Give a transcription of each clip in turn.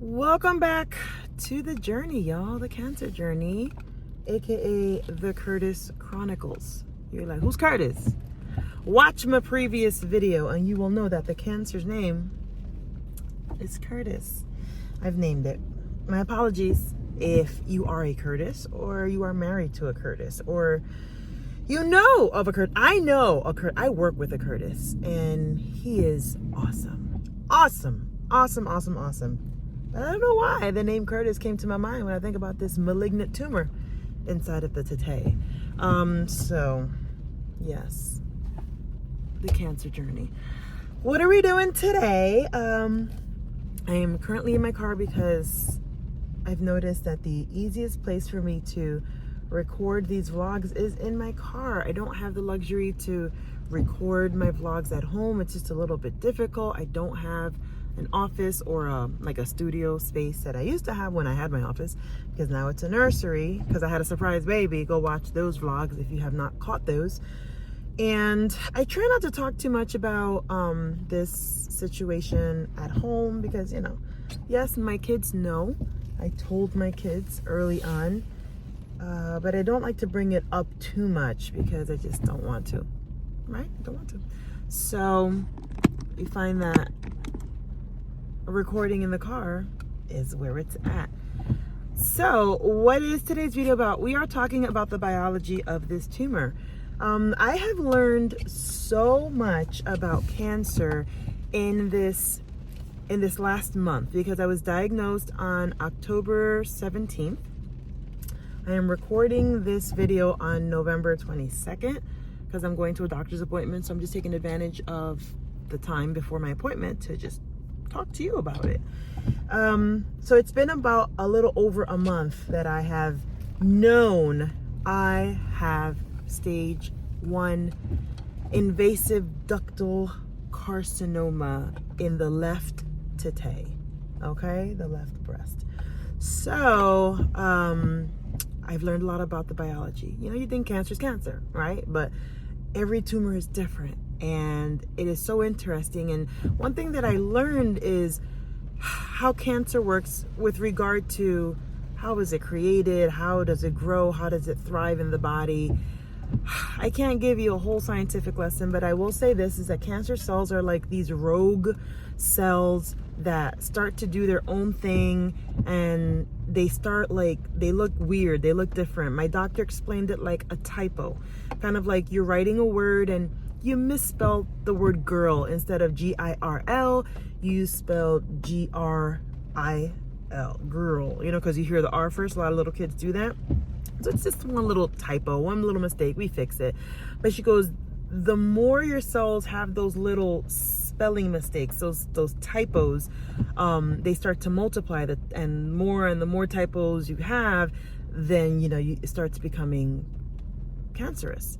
Welcome back to the journey, y'all. The cancer journey, aka the Curtis Chronicles. You're like, who's Curtis? Watch my previous video and you will know that the cancer's name is Curtis. I've named it. My apologies if you are a Curtis or you are married to a Curtis or you know of a Curtis. I know a Curtis. I work with a Curtis and he is awesome. Awesome. I don't know why the name Curtis came to my mind when I think about this malignant tumor inside of the tatay. So, yes, the cancer journey. What are we doing today? I am currently in my car because I've noticed that the easiest place for me to record these vlogs is in my car. I don't have the luxury to record my vlogs at home. It's just a little bit difficult. I don't have an office or like a studio space that I used to have when I had my office, because now it's a nursery because I had a surprise baby. Go watch those vlogs if you have not caught those. And I try not to talk too much about this situation at home because, you know, yes, my kids know. I told my kids early on, but I don't like to bring it up too much because I just don't want to, right? I don't want to. So you find that recording in the car is where it's at. So what is today's video about? We are talking about the biology of this tumor. I have learned so much about cancer in this last month because I was diagnosed on October 17th. I am recording this video on November 22nd because I'm going to a doctor's appointment, so I'm just taking advantage of the time before my appointment to just talk to you about it. So it's been about a little over a month that I have known I have stage 1 invasive ductal carcinoma in the left tatay, okay, the left breast. So I've learned a lot about the biology. You know, you think cancer is cancer, right? But every tumor is different. And it is so interesting. And one thing that I learned is how cancer works with regard to how is it created, how does it grow, how does it thrive in the body. I can't give you a whole scientific lesson, but I will say this is that cancer cells are like these rogue cells that start to do their own thing, and they start like, they look weird, they look different. My doctor explained it like a typo, kind of like you're writing a word and you misspelled the word girl. Instead of G-I-R-L, you spelled G-R-I-L, girl, you know, because you hear the R first. A lot of little kids do that. So it's just one little typo, one little mistake, we fix it. But she goes, the more your cells have those little spelling mistakes, those typos, they start to multiply, and the more typos you have, then, you know, it starts becoming cancerous.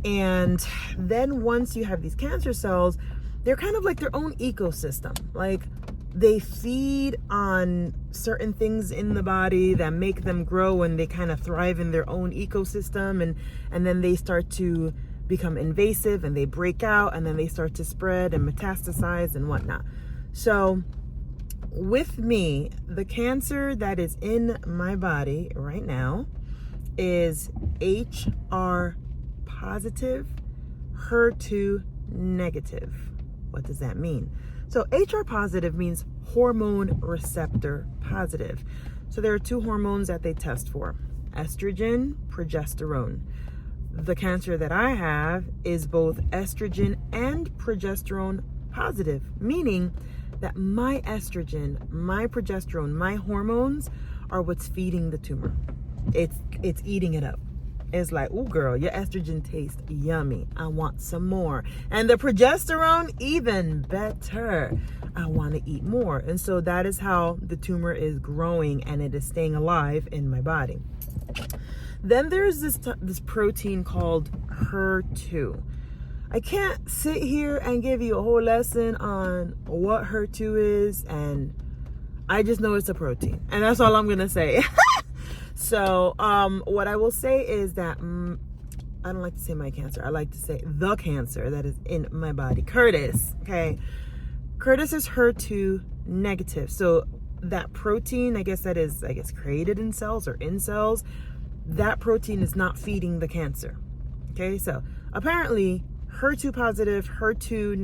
And then once you have these cancer cells, they're kind of like their own ecosystem. Like, they feed on certain things in the body that make them grow, and they kind of thrive in their own ecosystem, and then they start to become invasive and they break out, and then they start to spread and metastasize and whatnot. So with me, the cancer that is in my body right now is HR positive, HER2 negative. What does that mean? So HR positive means hormone receptor positive. So there are 2 hormones that they test for: estrogen, progesterone. The cancer that I have is both estrogen and progesterone positive, meaning that my estrogen, my progesterone, my hormones are what's feeding the tumor. It's eating it up. It's like, oh girl, your estrogen tastes yummy, I want some more. And the progesterone, even better, I want to eat more. And so that is how the tumor is growing, and it is staying alive in my body. Then there's this protein called HER2. I can't sit here and give you a whole lesson on what HER2 is, and I just know it's a protein, and that's all I'm gonna say. So what I will say is that I don't like to say my cancer. I like to say the cancer that is in my body. Curtis, okay? Curtis is HER2 negative. So that protein, I guess created in cells or in cells, that protein is not feeding the cancer. Okay, so apparently HR positive, HER2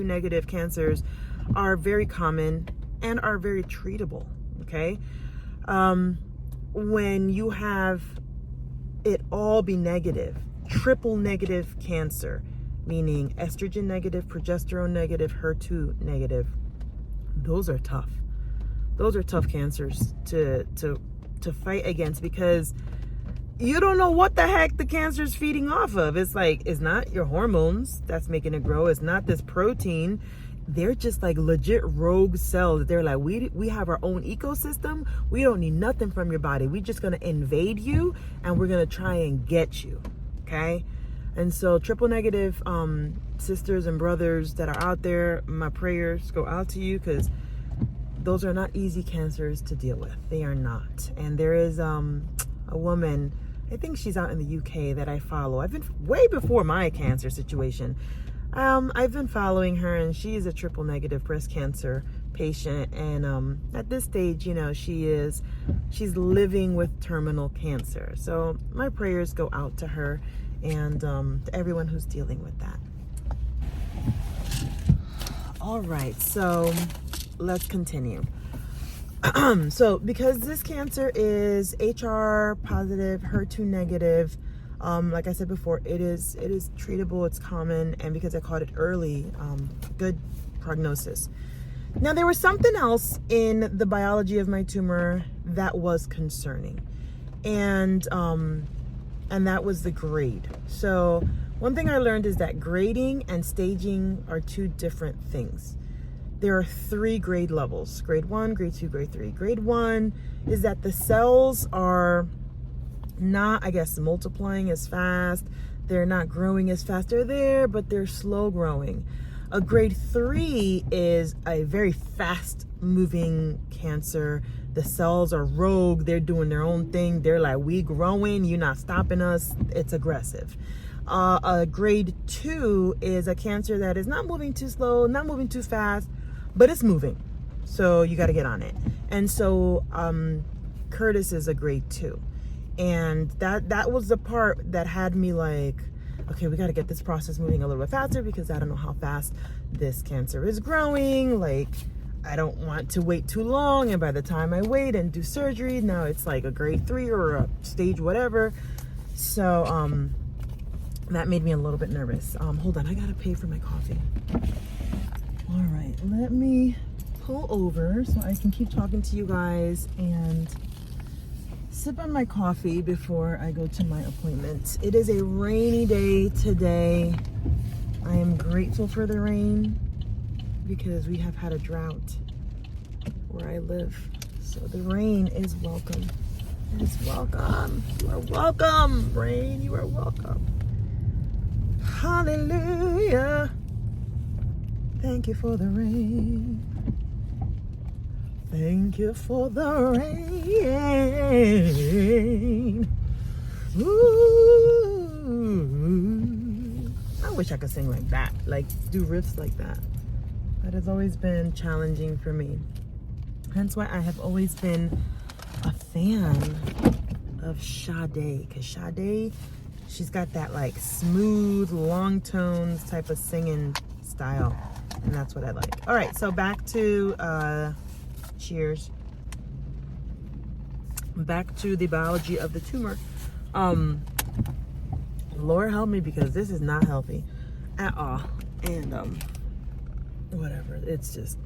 negative cancers are very common and are very treatable. Okay, when you have it all be negative, triple negative cancer, meaning estrogen negative, progesterone negative, HER2 negative, those are tough. Those are tough cancers to fight against, because you don't know what the heck the cancer is feeding off of. It's like, it's not your hormones that's making it grow. It's not this protein. They're just like legit rogue cells. They're like, we have our own ecosystem. We don't need nothing from your body. We're just going to invade you, and we're going to try and get you. Okay? And so triple negative sisters and brothers that are out there, my prayers go out to you, because those are not easy cancers to deal with. They are not. And there is a woman, I think she's out in the UK, that I follow. I've been way before my cancer situation. I've been following her, and she is a triple negative breast cancer patient. And at this stage, you know, she's living with terminal cancer. So my prayers go out to her and to everyone who's dealing with that. All right, so let's continue. So because this cancer is HR positive, HER2 negative, like I said before, it is treatable, it's common, and because I caught it early, good prognosis. Now, there was something else in the biology of my tumor that was concerning, and that was the grade. So one thing I learned is that grading and staging are two different things. There are 3 grade levels: grade 1, grade 2, grade 3. Grade 1 is that the cells are not, I guess, multiplying as fast. They're not growing as fast. They're there, but they're slow growing. A grade 3 is a very fast moving cancer. The cells are rogue. They're doing their own thing. They're like, we growing, you're not stopping us. It's aggressive. A grade 2 is a cancer that is not moving too slow, not moving too fast, but it's moving. So you got to get on it. And so Curtis is a grade 2. And that was the part that had me like, okay, we got to get this process moving a little bit faster, because I don't know how fast this cancer is growing. Like, I don't want to wait too long. And by the time I wait and do surgery, now it's like a grade 3 or a stage whatever. So that made me a little bit nervous. Hold on, I got to pay for my coffee. All right, let me pull over so I can keep talking to you guys and sip on my coffee before I go to my appointment. It is a rainy day today. I am grateful for the rain, because we have had a drought where I live. So the rain is welcome. It is welcome. You are welcome, rain. You are welcome. Hallelujah. Thank you for the rain. Thank you for the rain. Ooh. I wish I could sing like that, like do riffs like that. That has always been challenging for me. Hence why I have always been a fan of Sade, because Sade, she's got that like smooth, long tones type of singing style, and that's what I like. All right, so back to cheers. Back to the biology of the tumor. Lord help me, because this is not healthy at all. And whatever, it's just,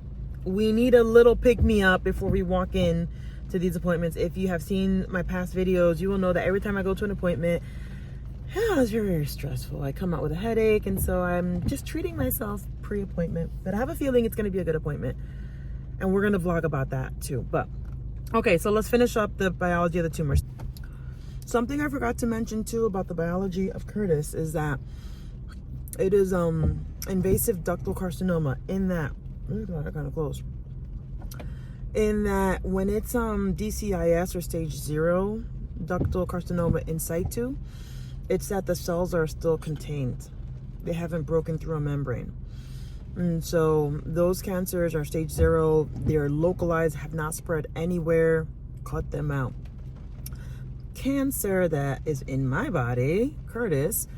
we need a little pick-me-up before we walk in to these appointments. If you have seen my past videos, you will know that every time I go to an appointment, it's very, very stressful. I come out with a headache, and so I'm just treating myself pre-appointment. But I have a feeling it's going to be a good appointment, and we're going to vlog about that too. But okay, so let's finish up the biology of the tumors. Something I forgot to mention too about the biology of Curtis is that it is invasive ductal carcinoma, in that, kind of close, in that when it's DCIS or stage 0 ductal carcinoma in situ, it's that the cells are still contained. They haven't broken through a membrane. And so those cancers are stage 0. They're localized, have not spread anywhere. Cut them out. Cancer that is in my body, Curtis,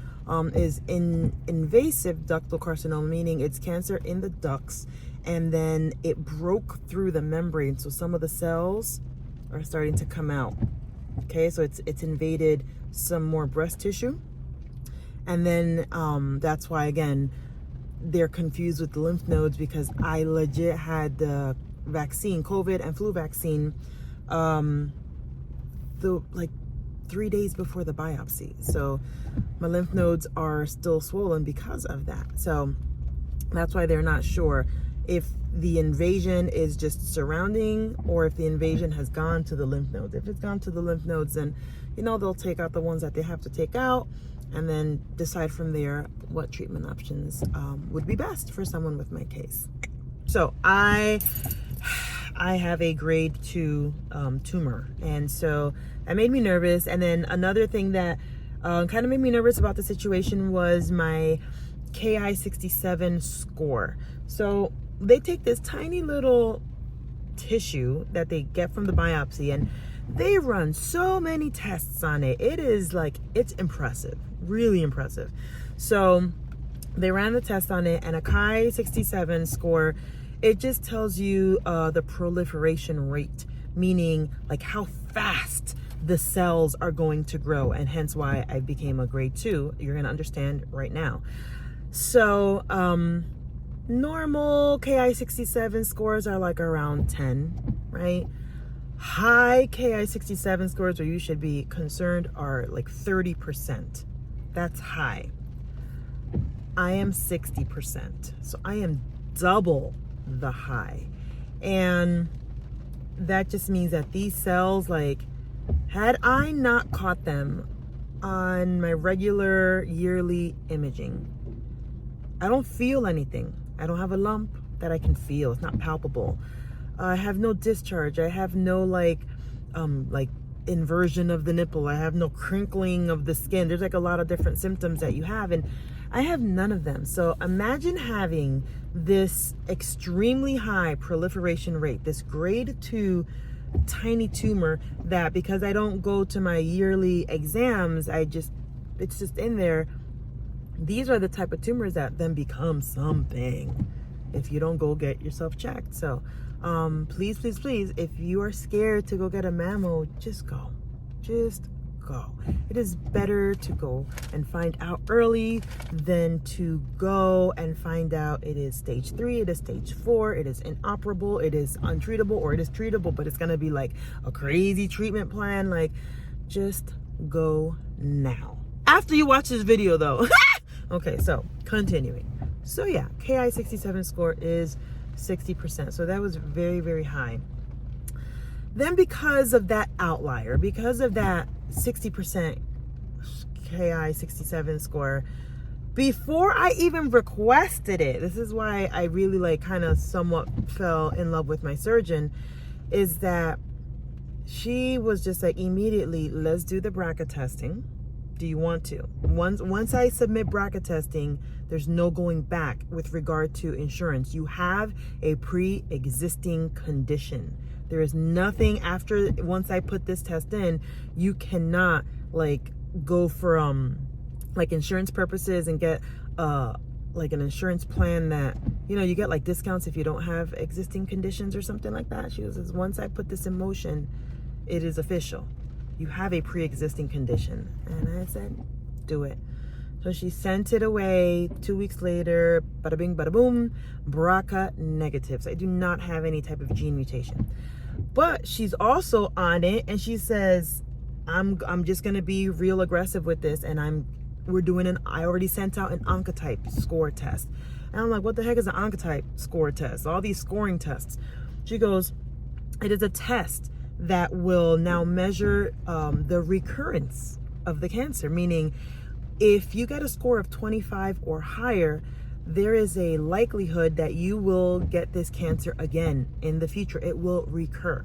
is invasive ductal carcinoma, meaning it's cancer in the ducts, and then it broke through the membrane, so some of the cells are starting to come out. Okay, so it's invaded some more breast tissue, and then that's why, again, they're confused with the lymph nodes, because I legit had the vaccine, COVID and flu vaccine, like 3 days before the biopsy. So my lymph nodes are still swollen because of that. So that's why they're not sure if the invasion is just surrounding or if the invasion has gone to the lymph nodes. If it's gone to the lymph nodes, then, you know, they'll take out the ones that they have to take out and then decide from there what treatment options would be best for someone with my case. So I have a grade 2 tumor, and so that made me nervous. And then another thing that kind of made me nervous about the situation was my Ki-67 score. So they take this tiny little tissue that they get from the biopsy, and they run so many tests on it. It is like, it's impressive, really impressive. So they ran the test on it, and a Ki-67 score, it just tells you the proliferation rate, meaning like how fast the cells are going to grow, and hence why I became a grade 2. You're going to understand right now. So normal Ki-67 scores are like around 10, right? High Ki-67 scores, where you should be concerned, are like 30%. That's high. I am 60%, so I am double the high. And that just means that these cells, like, had I not caught them on my regular yearly imaging, I don't feel anything. I don't have a lump that I can feel. It's not palpable. I have no discharge. I have no like inversion of the nipple. I have no crinkling of the skin. There's like a lot of different symptoms that you have, and I have none of them. So imagine having this extremely high proliferation rate, this grade 2 tiny tumor that, because I don't go to my yearly exams, it's just in there. These are the type of tumors that then become something if you don't go get yourself checked. So please, please, please, if you are scared to go get a mammo, just go. Just go. It is better to go and find out early than to go and find out it is stage 3, it is stage 4, it is inoperable, it is untreatable, or it is treatable, but it's gonna be like a crazy treatment plan. Like, just go now. After you watch this video though. Okay, so continuing. So yeah, Ki-67 score is 60%. So that was very, very high. Then because of that outlier, because of that 60% Ki-67 score, before I even requested it, this is why I really like kind of somewhat fell in love with my surgeon, is that she was just like, immediately, let's do the BRCA testing. Do you want to? Once I submit BRCA testing, there's no going back with regard to insurance. You have a pre-existing condition. There is nothing after, once I put this test in, you cannot like go for like insurance purposes and get like an insurance plan that, you know, you get like discounts if you don't have existing conditions or something like that. She says, once I put this in motion, it is official. You have a pre-existing condition. And I said, do it. So she sent it away. 2 weeks later, bada bing, bada boom, BRCA negative. So I do not have any type of gene mutation. But she's also on it, and she says, I'm just gonna be real aggressive with this, and I already sent out an Oncotype score test. And I'm like, what the heck is an Oncotype score test? All these scoring tests. She goes, it is a test that will now measure the recurrence of the cancer, meaning if you get a score of 25 or higher, there is a likelihood that you will get this cancer again in the future. It will recur.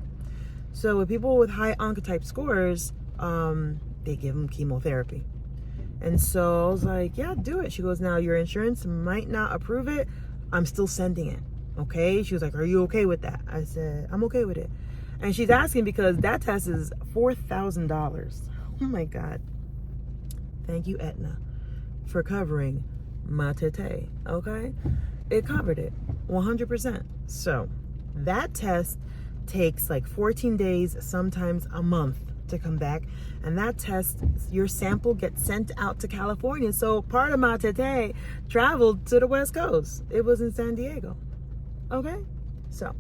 So with people with high Oncotype scores, they give them chemotherapy. And so I was like, yeah, do it. She goes, now your insurance might not approve it. I'm still sending it. Okay. She was like, are you okay with that? I said, I'm okay with it. And she's asking because that test is $4,000. Oh my God. Thank you, Aetna, for covering my tete. Okay. It covered it 100%. So that test takes like 14 days, sometimes a month to come back. And that test, your sample gets sent out to California. So part of my tete traveled to the West Coast. It was in San Diego. Okay. So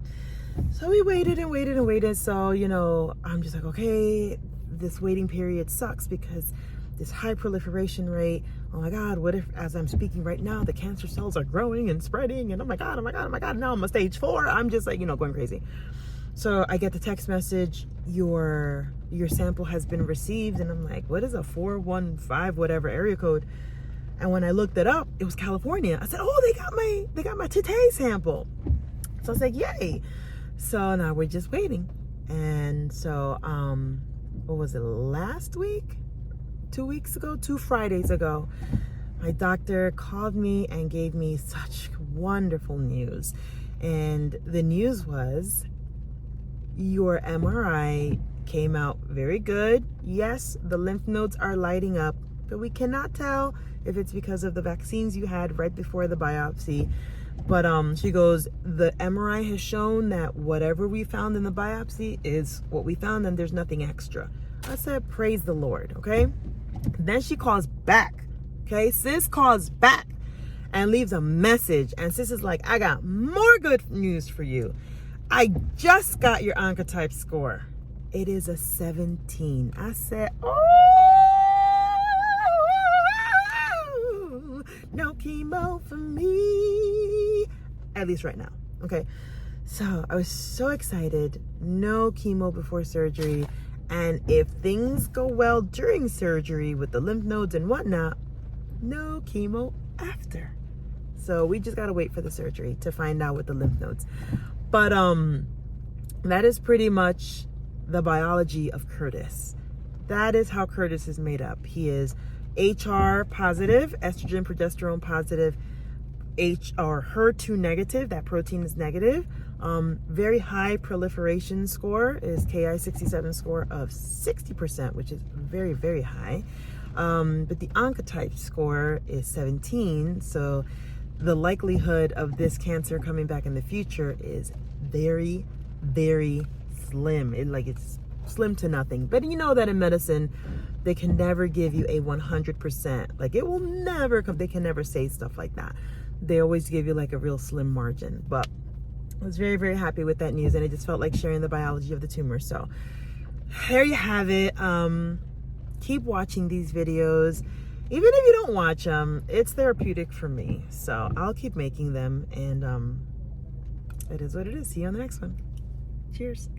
we waited and waited and waited. So, you know, I'm just like, okay, this waiting period sucks because this high proliferation rate. Oh my God, what if as I'm speaking right now, the cancer cells are growing and spreading and oh my God, oh my God, oh my God, now I'm a stage 4. I'm just like, you know, going crazy. So I get the text message, your sample has been received. And I'm like, what is a 415 whatever area code? And when I looked it up, it was California. I said, oh, they got my tete sample. So I was like, yay. So now we're just waiting. And so, what was it, last week? 2 weeks ago, 2 Fridays ago, my doctor called me and gave me such wonderful news. And the news was your MRI came out very good. Yes, the lymph nodes are lighting up, but we cannot tell if it's because of the vaccines you had right before the biopsy. But she goes, the MRI has shown that whatever we found in the biopsy is what we found and there's nothing extra. I said, praise the Lord, okay? Then she calls back, okay? Sis calls back and leaves a message. And sis is like, I got more good news for you. I just got your oncotype score. It is a 17. I said, oh, no chemo for me. At least right now, okay? So I was so excited. No chemo before surgery. And if things go well during surgery with the lymph nodes and whatnot, no chemo after. So we just gotta wait for the surgery to find out with the lymph nodes. But that is pretty much the biology of Curtis. That is how Curtis is made up. He is HR positive, estrogen, progesterone positive, HER2 negative, that protein is negative. Very high proliferation score is Ki-67 score of 60%, which is very, very high. But the oncotype score is 17. So the likelihood of this cancer coming back in the future is very, very slim. It's slim to nothing. But you know that in medicine, they can never give you a 100%. Like it will never come. They can never say stuff like that. They always give you like a real slim margin. But I was very, very happy with that news, and I just felt like sharing the biology of the tumor. So there you have it. Keep watching these videos. Even if you don't watch them, it's therapeutic for me. So I'll keep making them, and it is what it is. See you on the next one. Cheers.